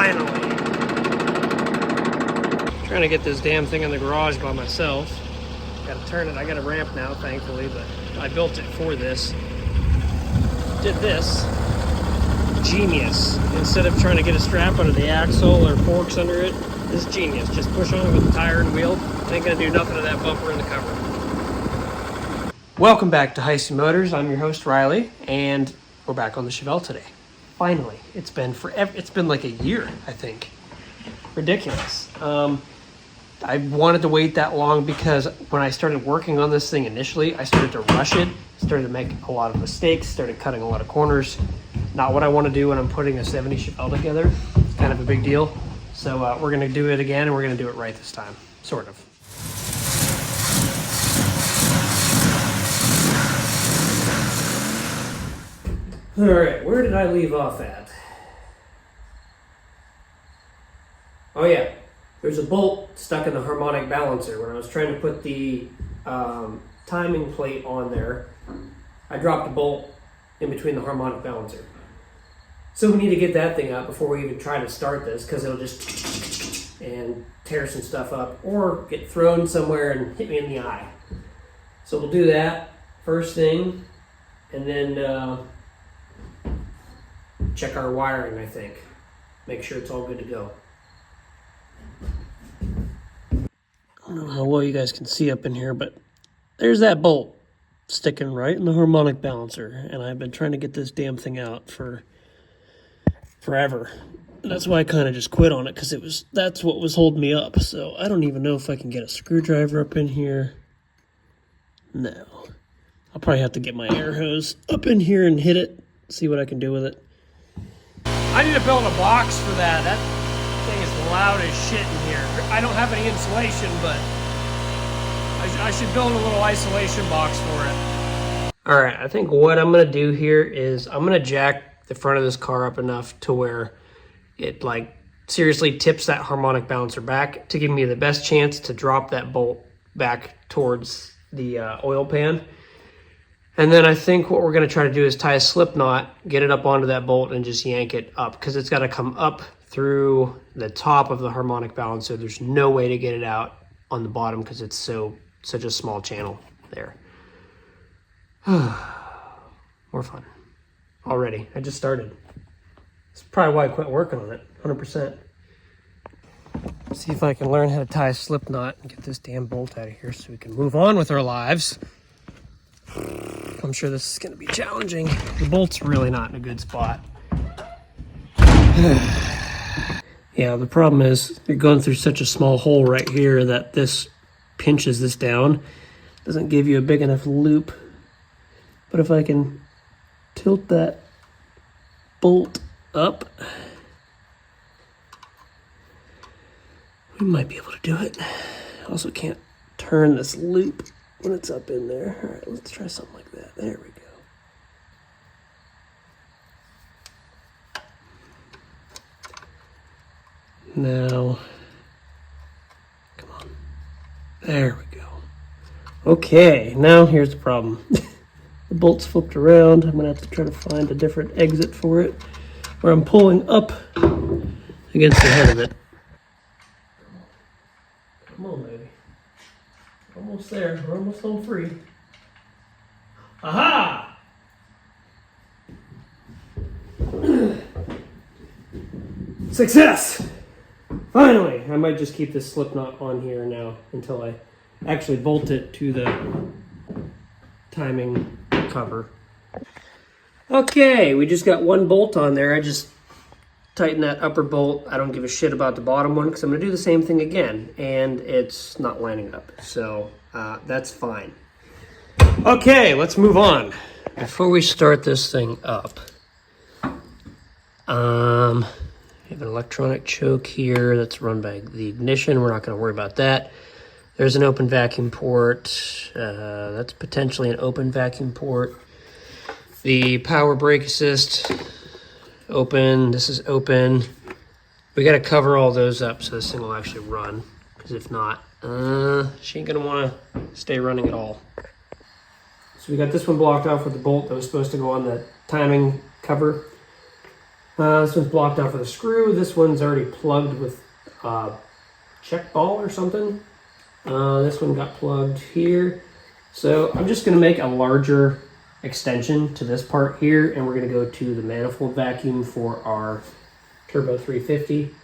Finally. Trying to get this damn thing in the garage by myself. Gotta turn it. I got a ramp now, thankfully, but I built it for this. Did this. Genius. Instead of trying to get a strap under the axle or forks under it, this is genius. Just push on it with the tire and wheel. Ain't gonna do nothing to that bumper in the cover. Welcome back to Heisey Motors. I'm your host, Riley, and we're back on the Chevelle today. Finally. It's been forever. It's been like a year, I think. Ridiculous. I wanted to wait that long because when I started working on this thing initially, I started to rush it, started to make a lot of mistakes, started cutting a lot of corners. Not what I want to do when I'm putting a 70 Chevelle together. It's kind of a big deal. So we're going to do it again, and we're going to do it right this time. Sort of. All right, where did I leave off at? Oh yeah. There's a bolt stuck in the harmonic balancer. When I was trying to put the timing plate on there, I dropped a bolt in between the harmonic balancer. So we need to get that thing out before we even try to start this, because it'll just and tear some stuff up or get thrown somewhere and hit me in the eye. So we'll do that first thing, and then check our wiring, I think. Make sure it's all good to go. I don't know how well you guys can see up in here, but there's that bolt sticking right in the harmonic balancer, and I've been trying to get this damn thing out for forever. And that's why I kind of just quit on it, because that's what was holding me up. So I don't even know if I can get a screwdriver up in here. No. I'll probably have to get my air hose up in here and hit it, see what I can do with it. I need to build a box for that. That thing is loud as shit in here. I don't have any insulation, but I should build a little isolation box for it. All right, I think what I'm gonna do here is I'm gonna jack the front of this car up enough to where it like seriously tips that harmonic balancer back to give me the best chance to drop that bolt back towards the oil pan. And then I think what we're gonna try to do is tie a slip knot, get it up onto that bolt, and just yank it up, because it's gotta come up through the top of the harmonic balancer. There's no way to get it out on the bottom because it's such a small channel there. More fun already. I just started. That's probably why I quit working on it, 100%. See if I can learn how to tie a slip knot and get this damn bolt out of here so we can move on with our lives. I'm sure this is going to be challenging. The bolt's really not in a good spot. Yeah, the problem is you're going through such a small hole right here that this pinches this down. Doesn't give you a big enough loop. But if I can tilt that bolt up, we might be able to do it. I also can't turn this loop when it's up in there. All right, let's try something like that. There we go. Now, come on. There we go. Okay, now here's the problem. The bolt's flipped around. I'm gonna have to try to find a different exit for it, where I'm pulling up against the head of it. Come on, baby. Almost there. We're almost home free. Aha! Success! Finally! I might just keep this slip knot on here now until I actually bolt it to the timing cover. Okay, we just got one bolt on there. I just tightened that upper bolt. I don't give a shit about the bottom one because I'm going to do the same thing again, and it's not lining up. So that's fine. Okay, let's move on. Before we start this thing up, we have an electronic choke here that's run by the ignition. We're not going to worry about that. There's an open vacuum port. That's potentially an open vacuum port. The power brake assist, open. This is open. We got to cover all those up so this thing will actually run. Because if not, she ain't going to want to stay running at all. So we got this one blocked off with the bolt that was supposed to go on the timing cover. This one's blocked off with a screw. This one's already plugged with check ball or something. This one got plugged here. So I'm just going to make a larger extension to this part here, and we're going to go to the manifold vacuum for our Turbo 350.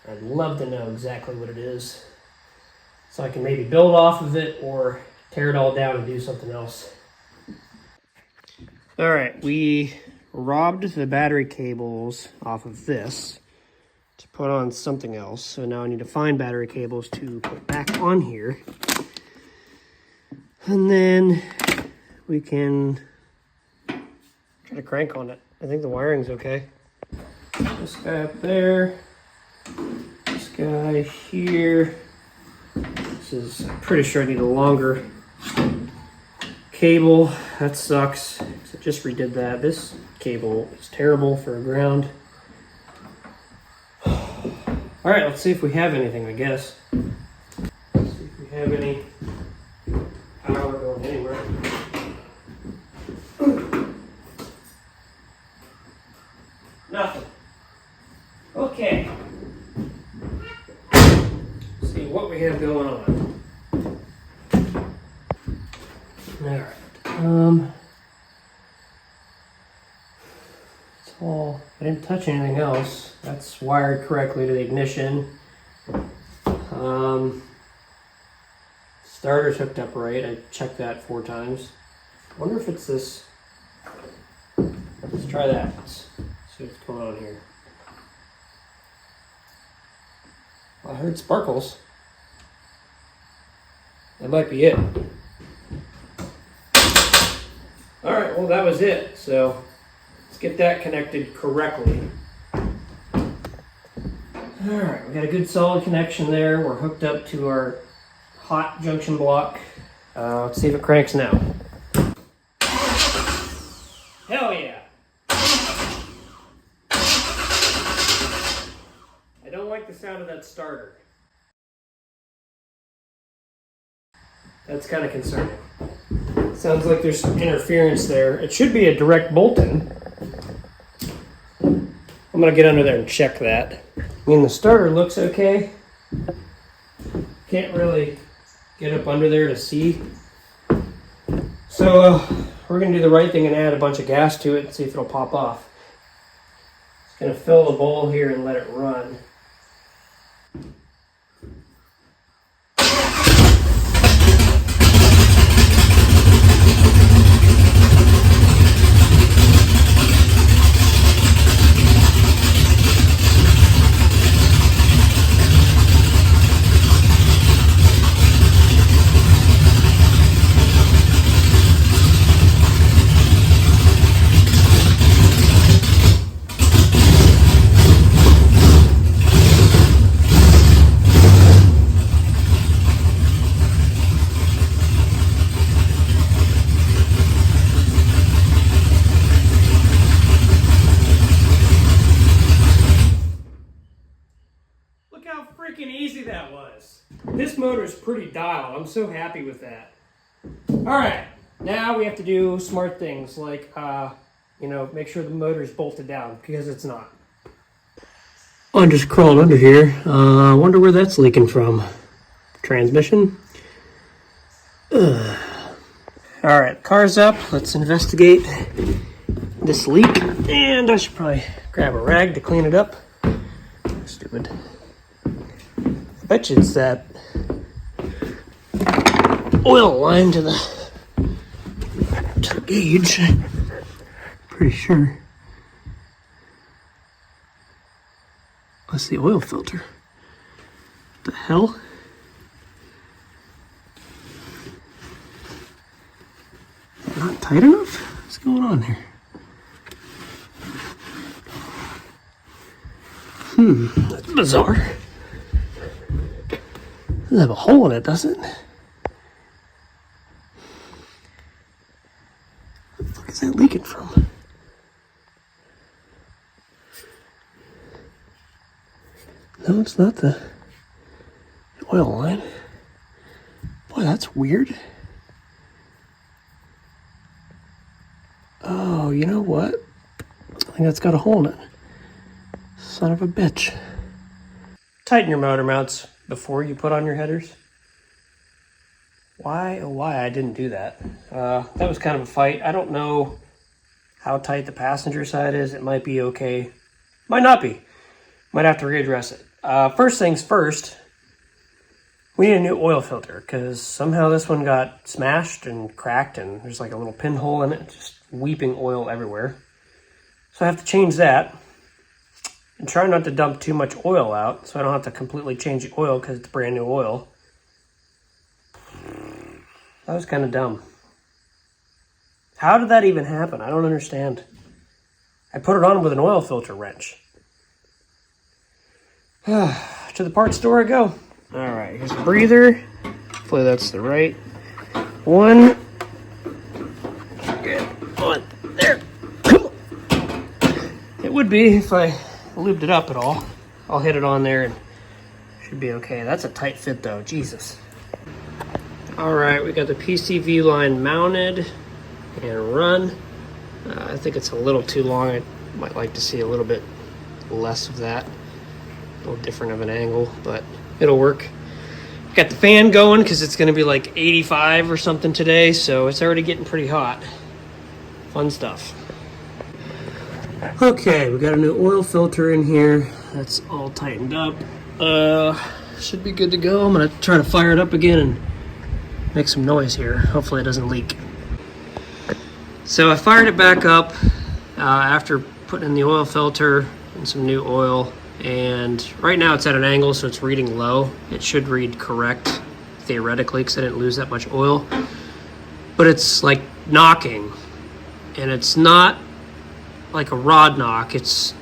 I'd love to know exactly what it is, so I can maybe build off of it or tear it all down and do something else. All right, we robbed the battery cables off of this to put on something else. So now I need to find battery cables to put back on here. And then we can try to crank on it. I think the wiring's okay. This guy up there, this guy here. This is, I'm pretty sure I need a longer cable. That sucks. I just redid that. This cable is terrible for a ground. All right, let's see if we have anything, I guess. Let's see if we have any power going anywhere. Nothing. Okay. Let's see what we have going on. All right. It's all, I didn't touch anything else. That's wired correctly to the ignition. Starter's hooked up right. I checked that 4 times. I wonder if it's this. Let's try that. Let's see what's going on here. Well, I heard sparkles. That might be it. All right, well, that was it. So let's get that connected correctly. All right, we got a good solid connection there. We're hooked up to our hot junction block. Let's see if it cranks now. Hell yeah. I don't like the sound of that starter. That's kind of concerning. Sounds like there's some interference there. It should be a direct bolt-in. I'm gonna get under there and check that. I mean, the starter looks okay. Can't really get up under there to see. So we're gonna do the right thing and add a bunch of gas to it and see if it'll pop off. Just gonna fill the bowl here and let it run. Look how freaking easy that was. This motor is pretty dialed. I'm so happy with that. All right, now we have to do smart things like, make sure the motor is bolted down because it's not. I'm just crawling under here. I wonder where that's leaking from. Transmission. All right, car's up. Let's investigate this leak. And I should probably grab a rag to clean it up. Stupid. I bet you it's that oil line to the gauge. Pretty sure. That's the oil filter. What the hell? Not tight enough? What's going on here? That's bizarre. Doesn't have a hole in it, does it? Where the fuck is that leaking from? No, it's not the oil line. Boy, that's weird. Oh, you know what? I think that's got a hole in it. Son of a bitch. Tighten your motor mounts before you put on your headers. Why, oh why I didn't do that. That was kind of a fight. I don't know how tight the passenger side is. It might be okay. Might not be. Might have to readdress it. First things first, we need a new oil filter because somehow this one got smashed and cracked and there's like a little pinhole in it, just weeping oil everywhere. So I have to change that and try not to dump too much oil out so I don't have to completely change the oil because it's brand new oil. That was kind of dumb. How did that even happen? I don't understand. I put it on with an oil filter wrench. To the parts store I go. All right, here's a breather. Hopefully that's the right one. Good. One. There. Come on. It would be if I lubed it up at all. I'll hit it on there and should be okay. That's a tight fit though. Jesus. All right, we got the PCV line mounted and run. I think it's a little too long. I might like to see a little bit less of that. A little different of an angle, but it'll work. Got the fan going because it's going to be like 85 or something today, so it's already getting pretty hot. Fun stuff. Okay, we got a new oil filter in here. That's all tightened up. Should be good to go. I'm going to try to fire it up again and make some noise here. Hopefully it doesn't leak. So I fired it back up after putting in the oil filter and some new oil. And right now it's at an angle, so it's reading low. It should read correct, theoretically, because I didn't lose that much oil. But it's like knocking. And it's not like a rod knock. It's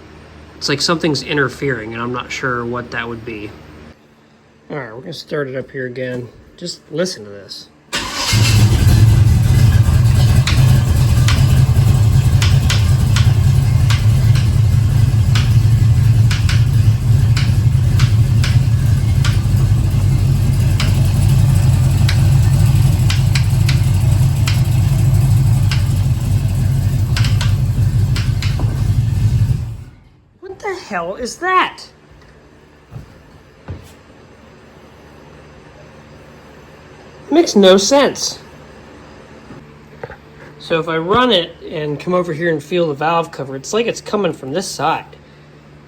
like something's interfering, and I'm not sure what that would be. All right, we're going to start it up here again. Just listen to this. What the hell is that? Makes no sense. So if I run it and come over here and feel the valve cover, it's like it's coming from this side.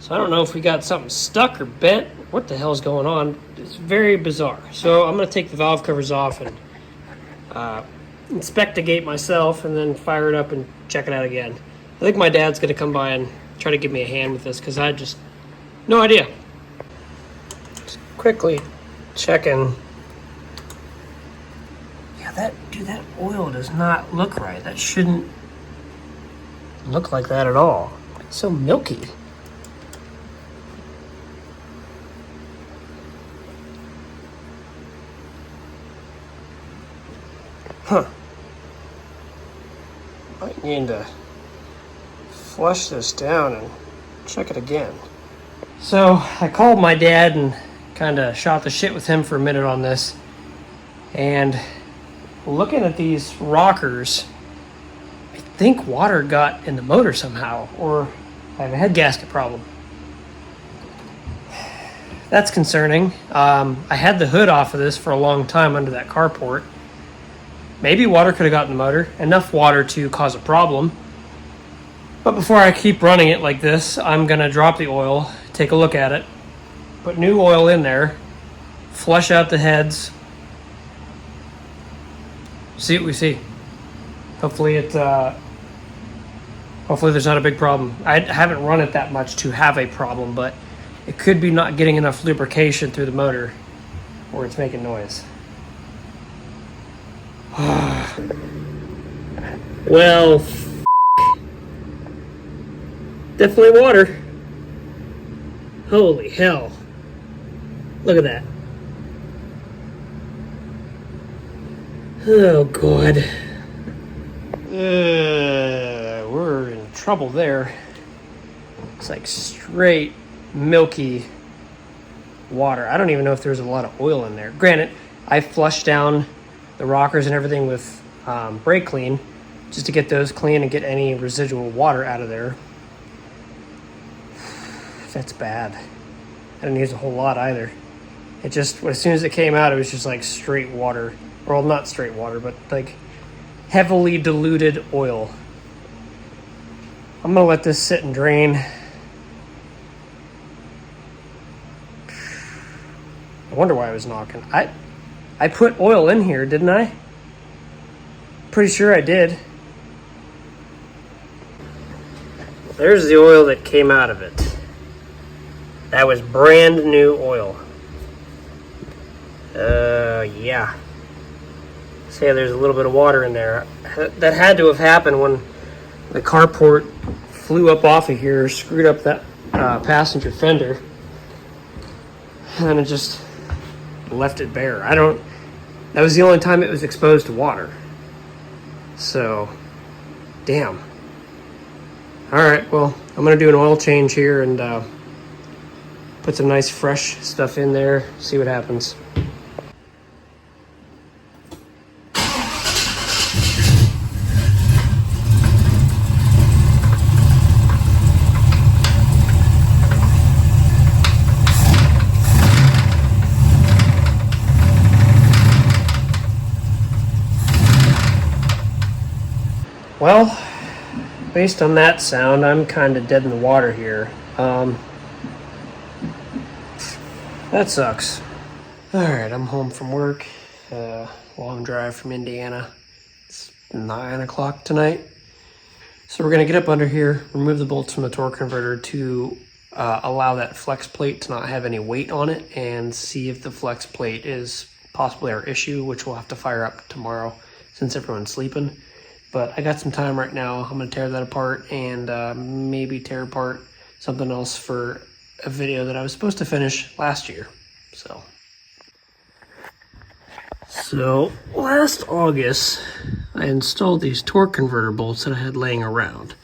So I don't know if we got something stuck or bent. What the hell is going on? It's very bizarre. So I'm going to take the valve covers off and inspect the gate myself and then fire it up and check it out again. I think my dad's going to come by and try to give me a hand with this because I just, no idea. Just quickly checking. That oil does not look right. That shouldn't look like that at all. It's so milky. Huh. Might need to flush this down and check it again. So I called my dad and kind of shot the shit with him for a minute on this. And looking at these rockers, I think water got in the motor somehow, or I have a head gasket problem. That's concerning. I had the hood off of this for a long time under that carport. Maybe water could have gotten the motor, enough water to cause a problem. But before I keep running it like this, I'm gonna drop the oil, take a look at it, put new oil in there, flush out the heads, see what we see. Hopefully hopefully there's not a big problem. I haven't run it that much to have a problem, but it could be not getting enough lubrication through the motor or it's making noise. Well, definitely water. Holy hell. Look at that. Oh, God. We're in trouble there. It's like straight, milky water. I don't even know if there's a lot of oil in there. Granted, I flushed down the rockers and everything with brake clean, just to get those clean and get any residual water out of there. That's bad. I didn't use a whole lot either. It just, as soon as it came out, it was just like straight water. Well, not straight water, but like heavily diluted oil. I'm gonna let this sit and drain. I wonder why I was knocking. I put oil in here, didn't I? Pretty sure I did. There's the oil that came out of it. That was brand new oil. Yeah. See, there's a little bit of water in there. That had to have happened when the carport flew up off of here, screwed up that passenger fender, and it just left it bare. That was the only time it was exposed to water. So, damn. Alright, well, I'm going to do an oil change here and put some nice fresh stuff in there, see what happens. Well, based on that sound, I'm kind of dead in the water here. That sucks. Alright, I'm home from work. Long drive from Indiana. It's 9 o'clock tonight. So we're going to get up under here, remove the bolts from the torque converter to allow that flex plate to not have any weight on it, and see if the flex plate is possibly our issue, which we'll have to fire up tomorrow since everyone's sleeping. But I got some time right now. I'm going to tear that apart and maybe tear apart something else for a video that I was supposed to finish last year. So last August, I installed these torque converter bolts that I had laying around.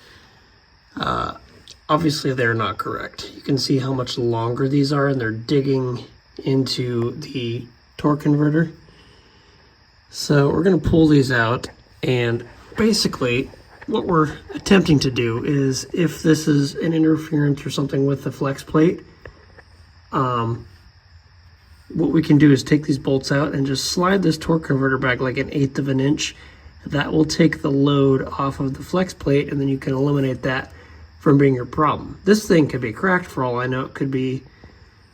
Obviously, they're not correct. You can see how much longer these are, and they're digging into the torque converter. So we're going to pull these out, and basically what we're attempting to do is, if this is an interference or something with the flex plate, what we can do is take these bolts out and just slide this torque converter back like 1/8 of an inch. That will take the load off of the flex plate, and then you can eliminate that from being your problem. This thing could be cracked for all I know. It could be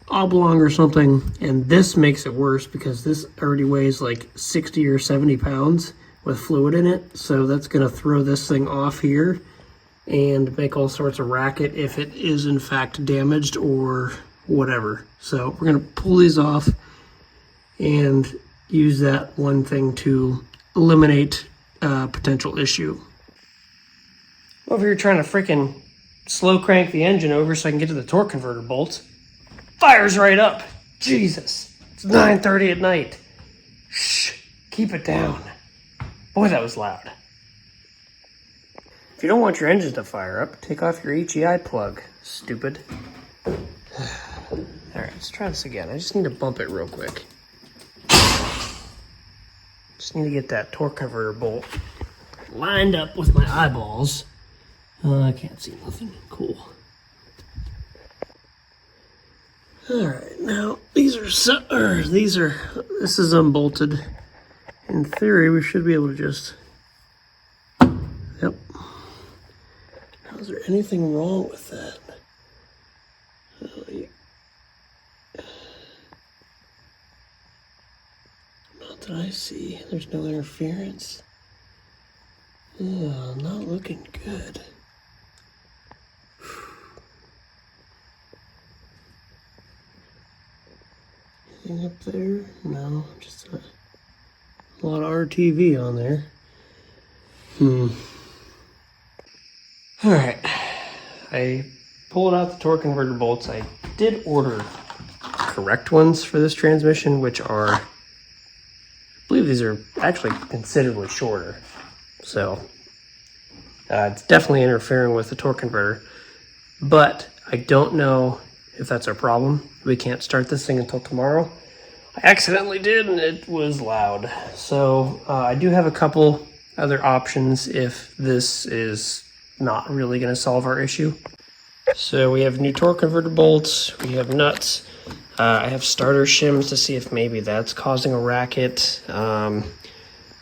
oblong or something, and this makes it worse because this already weighs like 60 or 70 pounds with fluid in it. So that's going to throw this thing off here and make all sorts of racket if it is in fact damaged or whatever. So we're going to pull these off and use that one thing to eliminate a potential issue. Over here trying to freaking slow crank the engine over so I can get to the torque converter bolts. Fires right up. Jesus. It's 9:30 at night. Shh. Keep it down. Boy, that was loud. If you don't want your engine to fire up, take off your HEI plug, stupid. Alright, let's try this again. I just need to bump it real quick. Just need to get that torque converter bolt lined up with my eyeballs. I can't see nothing. Cool. Alright, now this is unbolted. In theory, we should be able to just, yep. Now, is there anything wrong with that? Not that I see. There's no interference. Oh, not looking good. Anything up there? No, just a lot of RTV on there. Alright. I pulled out the torque converter bolts. I did order correct ones for this transmission, which are, I believe these are actually considerably shorter. So, it's definitely interfering with the torque converter. But I don't know if that's our problem. We can't start this thing until tomorrow. I accidentally did, and it was loud. So I do have a couple other options if this is not really going to solve our issue. So we have new torque converter bolts, we have nuts. I have starter shims to see if maybe that's causing a racket. I'm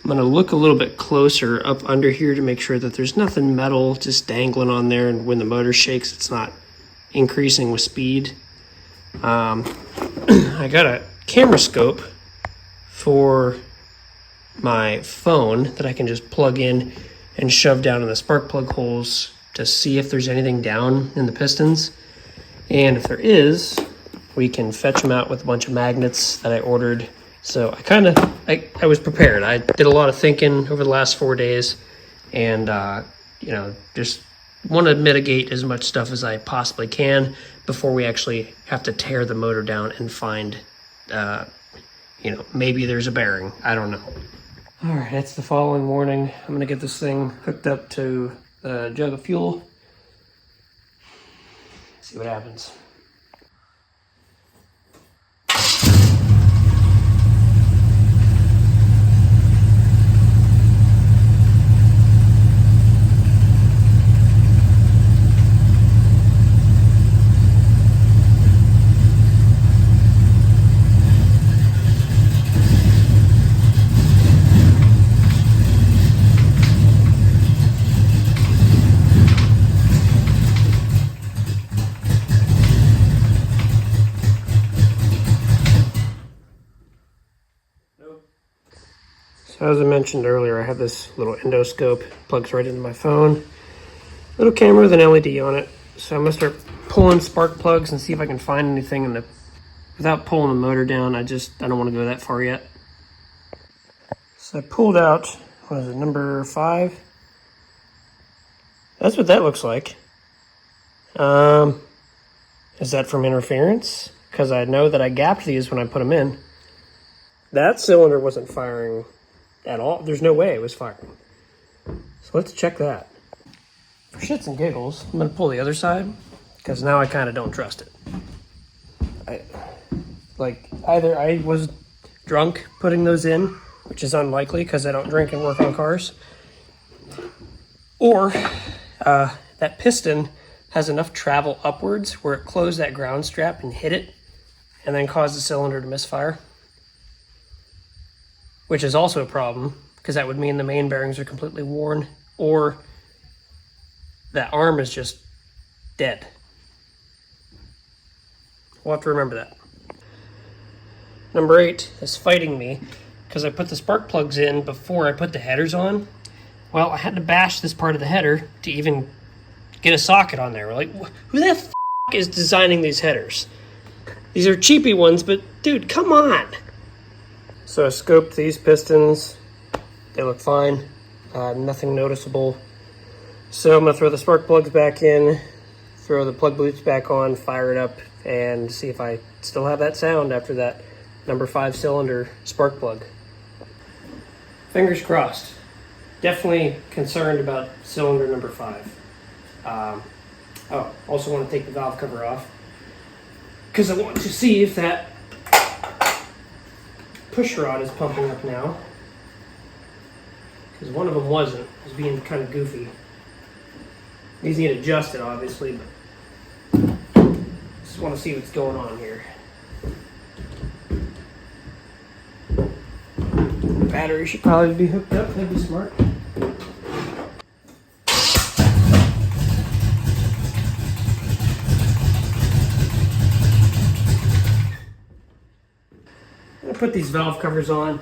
going to look a little bit closer up under here to make sure that there's nothing metal just dangling on there, and when the motor shakes it's not increasing with speed. I got a camera scope for my phone that I can just plug in and shove down in the spark plug holes to see if there's anything down in the pistons. And if there is, we can fetch them out with a bunch of magnets that I ordered. So I was prepared. I did a lot of thinking over the last 4 days, and just want to mitigate as much stuff as I possibly can before we actually have to tear the motor down and find maybe there's a bearing. I don't know. All right, it's the following morning. I'm gonna get this thing hooked up to a jug of fuel. See what happens. So as I mentioned earlier, I have this little endoscope, plugs right into my phone. Little camera with an LED on it. So I'm gonna start pulling spark plugs and see if I can find anything without pulling the motor down. I don't want to go that far yet. So I pulled out, what is it, number 5? That's what that looks like. Is that from interference? Because I know that I gapped these when I put them in. That cylinder wasn't firing at all. There's no way it was firing. So let's check that. For shits and giggles, I'm gonna pull the other side because now I kind of don't trust it. Either I was drunk putting those in, which is unlikely because I don't drink and work on cars, or that piston has enough travel upwards where it closed that ground strap and hit it and then caused the cylinder to misfire. Which is also a problem, because that would mean the main bearings are completely worn, or that arm is just dead. We'll have to remember that. Number 8 is fighting me, because I put the spark plugs in before I put the headers on. Well, I had to bash this part of the header to even get a socket on there. We're like, who the f*** is designing these headers? These are cheapy ones, but dude, come on! So I scoped these pistons. They look fine. Nothing noticeable. So I'm going to throw the spark plugs back in, throw the plug loops back on, fire it up, and see if I still have that sound after that number 5 cylinder spark plug. Fingers crossed. Definitely concerned about cylinder number 5. Also want to take the valve cover off because I want to see if that push rod is pumping up now, because one of them wasn't. It was being kind of goofy. These need adjusted, obviously, but just want to see what's going on here. Battery should probably be hooked up. That'd be smart. Put these valve covers on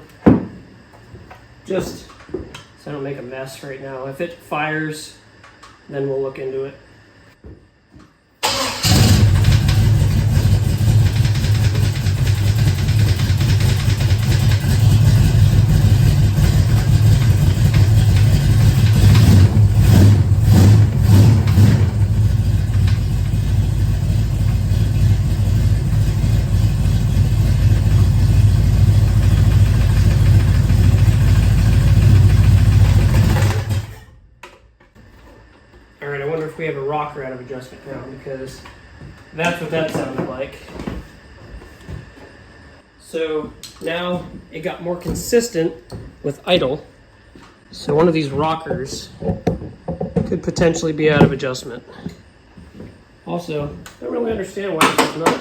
just so I don't make a mess right now. If it fires, then we'll look into it. We have a rocker out of adjustment now, because that's what that sounded like. So now it got more consistent with idle. So one of these rockers could potentially be out of adjustment. Also, I don't really understand why it's not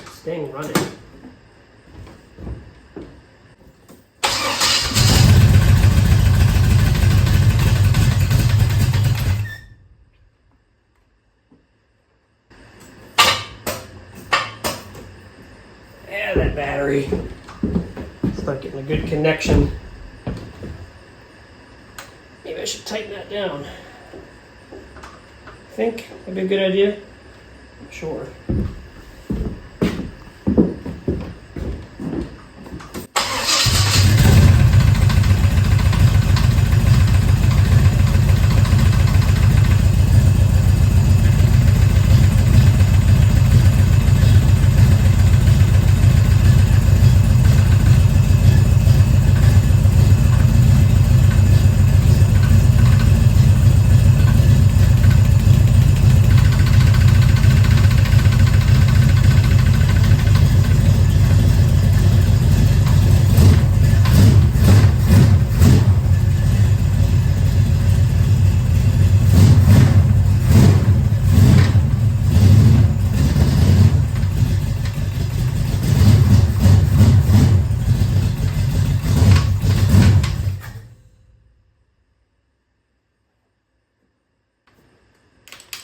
staying running. Yeah, that battery. It's not getting a good connection. Maybe I should tighten that down. Think that'd be a good idea? Sure.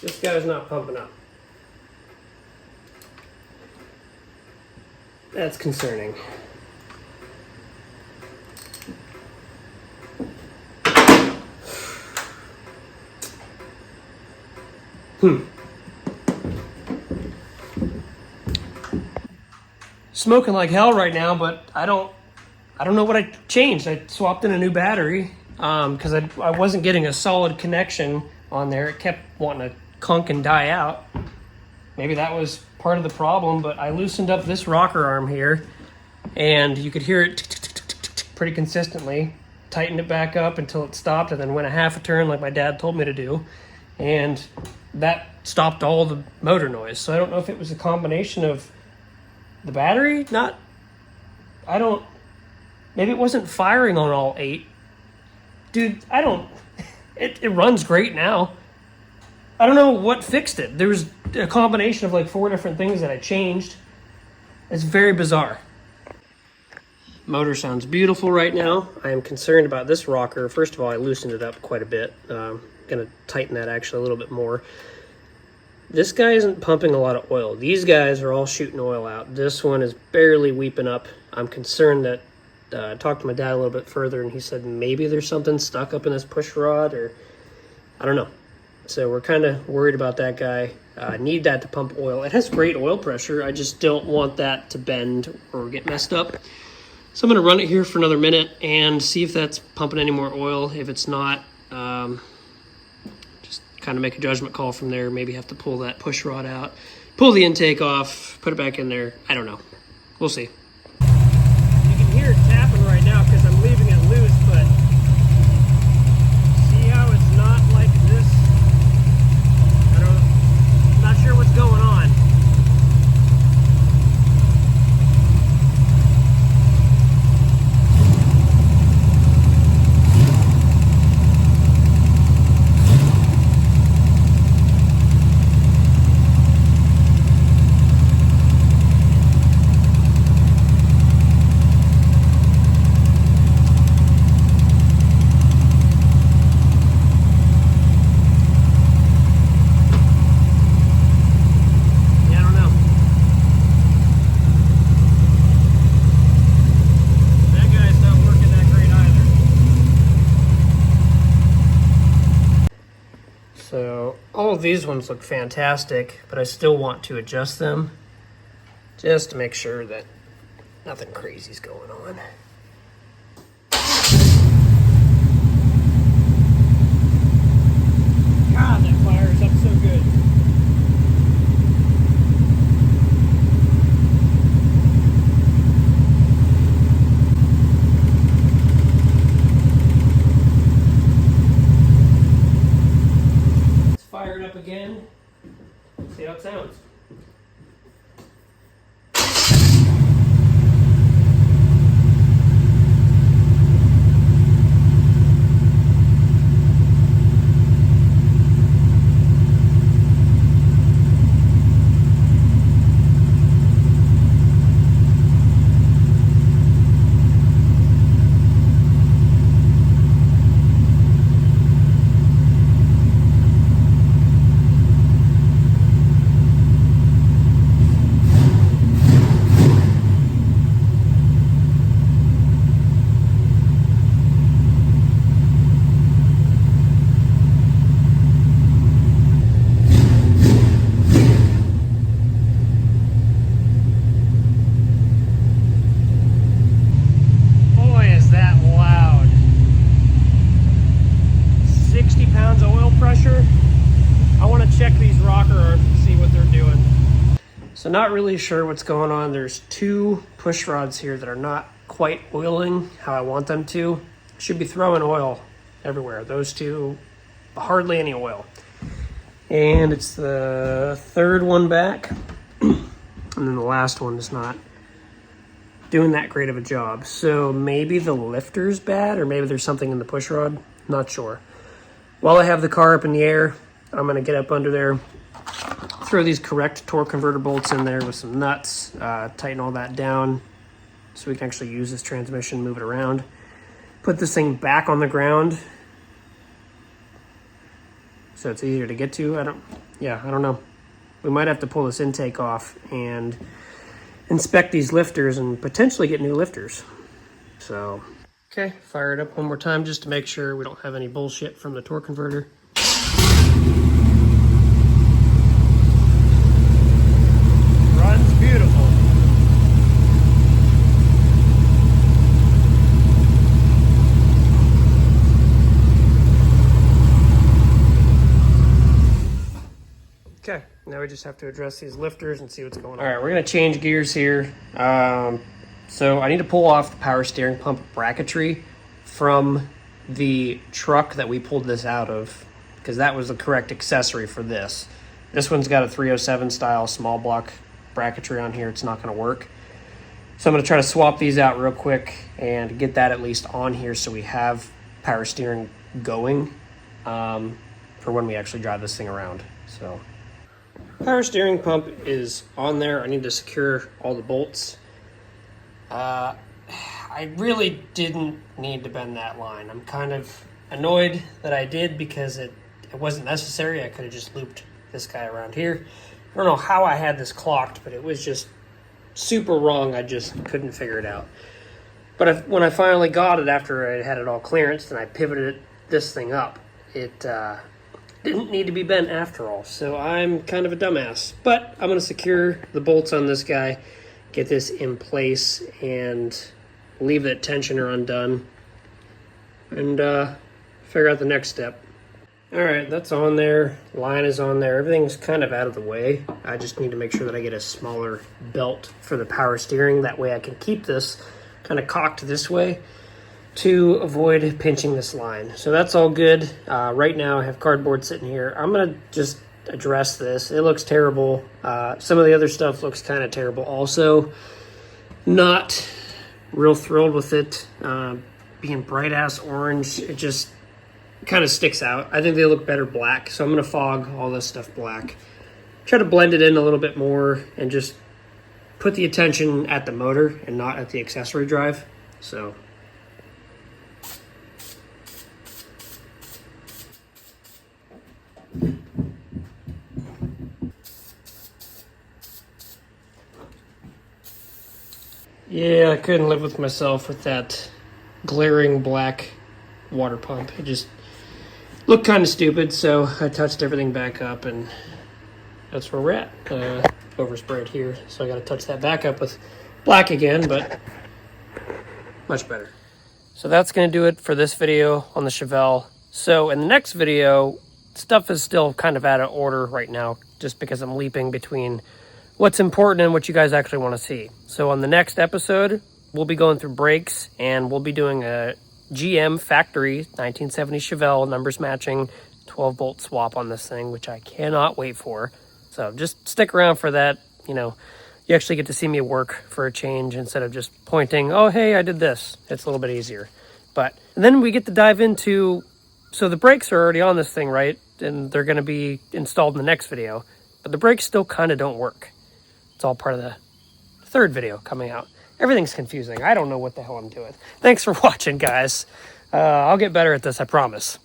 This guy's not pumping up. That's concerning. Smoking like hell right now, but I don't know what I changed. I swapped in a new battery because I wasn't getting a solid connection on there. It kept wanting to cunk and die out. Maybe that was part of the problem, but I loosened up this rocker arm here and you could hear it pretty consistently. Tightened it back up until it stopped and then went a half a turn like my dad told me to do, and that stopped all the motor noise. So I don't know if it was a combination of the battery maybe it wasn't firing on all 8. Dude, it runs great now. I don't know what fixed it. There was a combination of like 4 different things that I changed. It's very bizarre. Motor sounds beautiful right now. I am concerned about this rocker. First of all, I loosened it up quite a bit. Gonna tighten that actually a little bit more. This guy isn't pumping a lot of oil. These guys are all shooting oil out. This one is barely weeping up. I'm concerned that I talked to my dad a little bit further and he said maybe there's something stuck up in this push rod, or I don't know. So we're kind of worried about that guy. Need that to pump oil. It has great oil pressure. I just don't want that to bend or get messed up. So I'm going to run it here for another minute and see if that's pumping any more oil. If it's not, just kind of make a judgment call from there. Maybe have to pull that push rod out, pull the intake off, put it back in there. I don't know. We'll see. You can hear it tapping right now because I'm leaving it loose, but see how it's not like this? I'm not sure what's going on. So all of these ones look fantastic, but I still want to adjust them just to make sure that nothing crazy is going on. God, that fires up so good. Fire it up again. See how it sounds. So not really sure what's going on. There's 2 push rods here that are not quite oiling how I want them to. Should be throwing oil everywhere. Those 2, hardly any oil. And it's the 3rd one back. And then the last one is not doing that great of a job. So maybe the lifter's bad, or maybe there's something in the push rod. Not sure. While I have the car up in the air, I'm gonna get up under there, throw these correct torque converter bolts in there with some nuts, tighten all that down so we can actually use this transmission, move it around. Put this thing back on the ground so it's easier to get to. I don't know. We might have to pull this intake off and inspect these lifters and potentially get new lifters. So, okay, fire it up one more time just to make sure we don't have any bullshit from the torque converter. Runs beautiful. Okay, now we just have to address these lifters and see what's going on. All right, we're gonna change gears here. So I need to pull off the power steering pump bracketry from the truck that we pulled this out of, because that was the correct accessory for this. This one's got a 307 style small block bracketry on here. It's not gonna work. So I'm gonna try to swap these out real quick and get that at least on here so we have power steering going for when we actually drive this thing around. So power steering pump is on there. I need to secure all the bolts. I really didn't need to bend that line. I'm kind of annoyed that I did because it wasn't necessary. I could have just looped this guy around here. I don't know how I had this clocked, but it was just super wrong. I just couldn't figure it out. But when I finally got it after I had it all clearanced and I pivoted this thing up, it didn't need to be bent after all. So I'm kind of a dumbass. But I'm going to secure the bolts on this guy, get this in place, and leave that tensioner undone, and figure out the next step. All right, that's on there. Line is on there. Everything's kind of out of the way. I just need to make sure that I get a smaller belt for the power steering. That way I can keep this kind of cocked this way to avoid pinching this line. So that's all good. Right now I have cardboard sitting here. I'm gonna just address this. It looks terrible. Some of the other stuff looks kind of terrible also. Not real thrilled with it being bright ass orange. It just kind of sticks out. I think they look better black, so I'm gonna fog all this stuff black. Try to blend it in a little bit more and just put the attention at the motor and not at the accessory drive. So yeah, I couldn't live with myself with that glaring black water pump. It just looked kind of stupid, so I touched everything back up, and that's where we're at. Oversprayed here, so I got to touch that back up with black again, but much better. So that's going to do it for this video on the Chevelle. So in the next video, stuff is still kind of out of order right now, just because I'm leaping between what's important and what you guys actually want to see. So on the next episode, we'll be going through brakes, and we'll be doing a GM factory 1970 Chevelle numbers matching 12-bolt swap on this thing, which I cannot wait for. So just stick around for that. You know, you actually get to see me work for a change instead of just pointing, oh, hey, I did this. It's a little bit easier. But then we get to dive into, so the brakes are already on this thing, right? And they're going to be installed in the next video. But the brakes still kind of don't work. It's all part of the third video coming out. Everything's confusing. I don't know what the hell I'm doing. Thanks for watching, guys. I'll get better at this, I promise.